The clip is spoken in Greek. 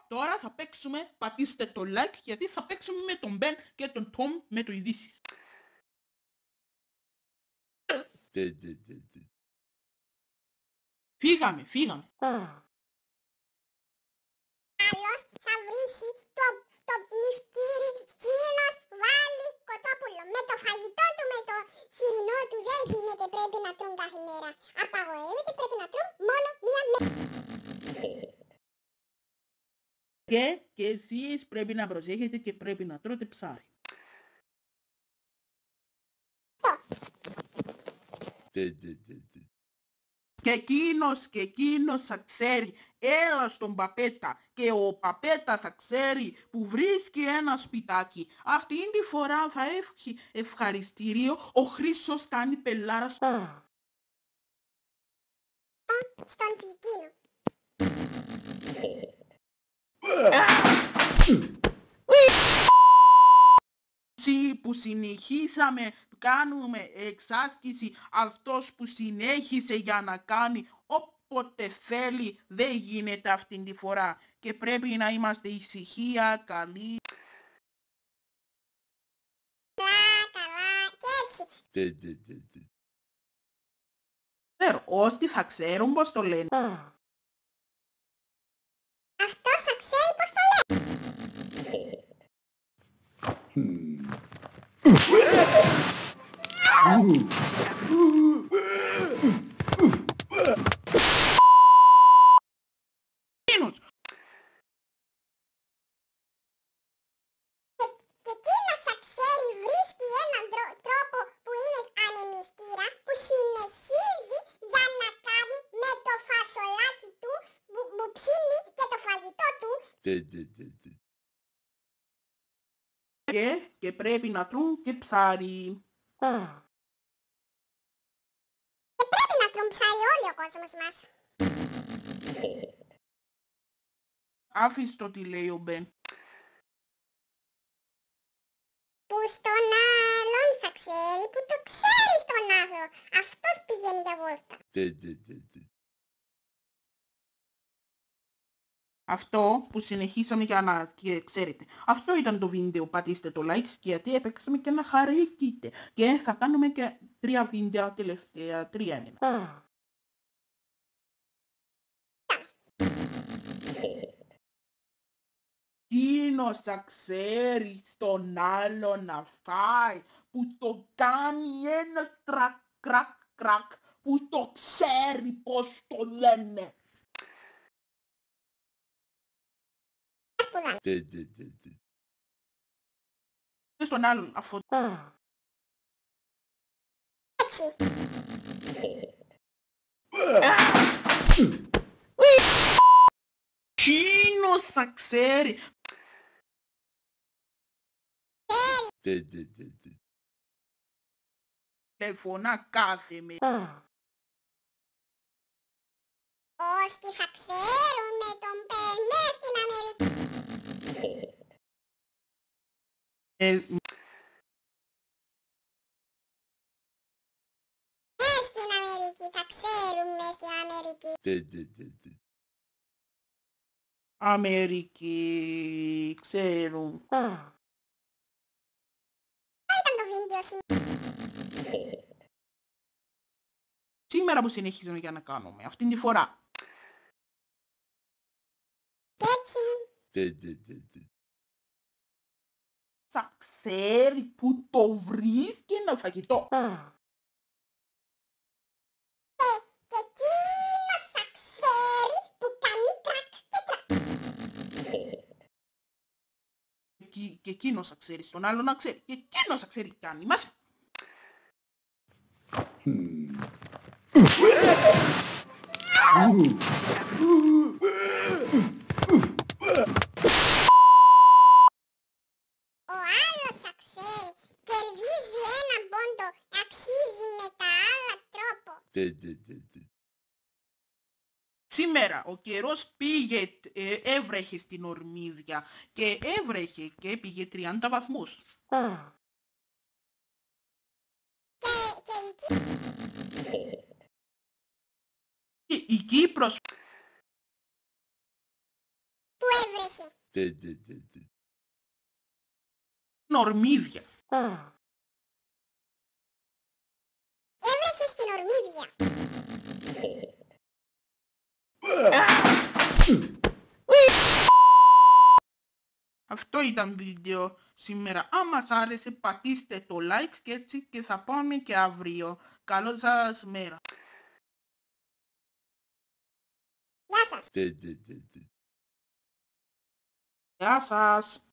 Τώρα θα παίξουμε, πατήστε το like, γιατί θα παίξουμε με τον Ben και τον Tom με το ειδήσεις. Φύγαμε. Άλλος θα βρίσει το μυστήρι σκήνος βάλει κοτόπουλο. Με το φαγητό του, με το χοιρινό του δεν γίνεται, πρέπει να τρουν κάθε μέρα. Απαγορεύεται, πρέπει να τρουν μόνο μία μέρα. Και εσείς πρέπει να προσέχετε και πρέπει να τρώτε ψάρι. Και εκείνος θα ξέρει, έλα στον Παπέτα και ο Παπέτα θα ξέρει που βρίσκει ένα σπιτάκι. Αυτή τη φορά θα έχει ευχαριστήριο ο Χρήστος κάνει πελάρα Στον Κικίνο. που συνεχίσαμε, κάνουμε εξάσκηση, αυτός που συνέχισε για να κάνει όποτε θέλει δεν γίνεται αυτή τη φορά και πρέπει να είμαστε ησυχία, καλή. Καλά και έτσι. Όσοι θα ξέρουν πως το λένε. Αυτός θα ξέρει πως το λέει. Και εκείνος θα ξέρει, βρίσκει έναν τρόπο που είναι ανεμιστήρα, που συνεχίζει για να κάνει με το φασολάκι του, που ψήνει και το φαγητό του. Και πρέπει να τρουν και ψάρι. Και πρέπει να τρουν ψάρι όλοι ο κόσμος μας. Άφησε το τι λέει ο Μπεν. Που στον άλλον θα ξέρει, που το ξέρει στον άλλο. Αυτός πηγαίνει για βόλτα. Αυτό που συνεχίσαμε για να ξέρετε. Αυτό ήταν το βίντεο. Πατήστε το like γιατί έπαιξαμε και να χαρήκετε. Και θα κάνουμε και 3 βίντεο τελευταία. 3 έμεινα. Εκείνος θα ξέρει στον άλλο να φάει που το κάνει ένα τρακ κρακ κρακ που το ξέρει πως το λένε. Και στον άλλον αφού... Εκείνος θα ξέρει. Τηλεφωνά κάθε μέρα. Όσοι θα ξέρουν με τον Πεμέ στην Αμερική. Στην Αμερική θα ξέρουμε στην Αμερική. Αμερική, ξέρουν. Ήταν το βίντεο Σήμερα που συνεχίζουμε για να κάνουμε, αυτήν τη φορά. Και έτσι. Θα ξέρει που το βρίσκει ένα φαγητό. Και εκείνος θα ξέρει που κάνει κρακ και κρακ. Και εκείνος θα ξέρει, στον άλλο να ξέρει. Και εκείνος θα ξέρει τι κάνει. Μας... Ο άλλος θα ξέρει, κερδίζει έναν πόντο, αξίζει με τα άλλα τρόπο. Σήμερα ο καιρός πήγε, έβρεχε στην Ορμίδια και έβρεχε και πήγε 30 βαθμούς. Και η Κύπρος Που Ορμίδια. Έβρεσες την ορμίδια. Αυτό ήταν βίντεο σήμερα. Αν μας άρεσε πατήστε το like και έτσι και θα πάμε και αύριο. Καλό σας μέρα. Γεια σας. Γεια σας.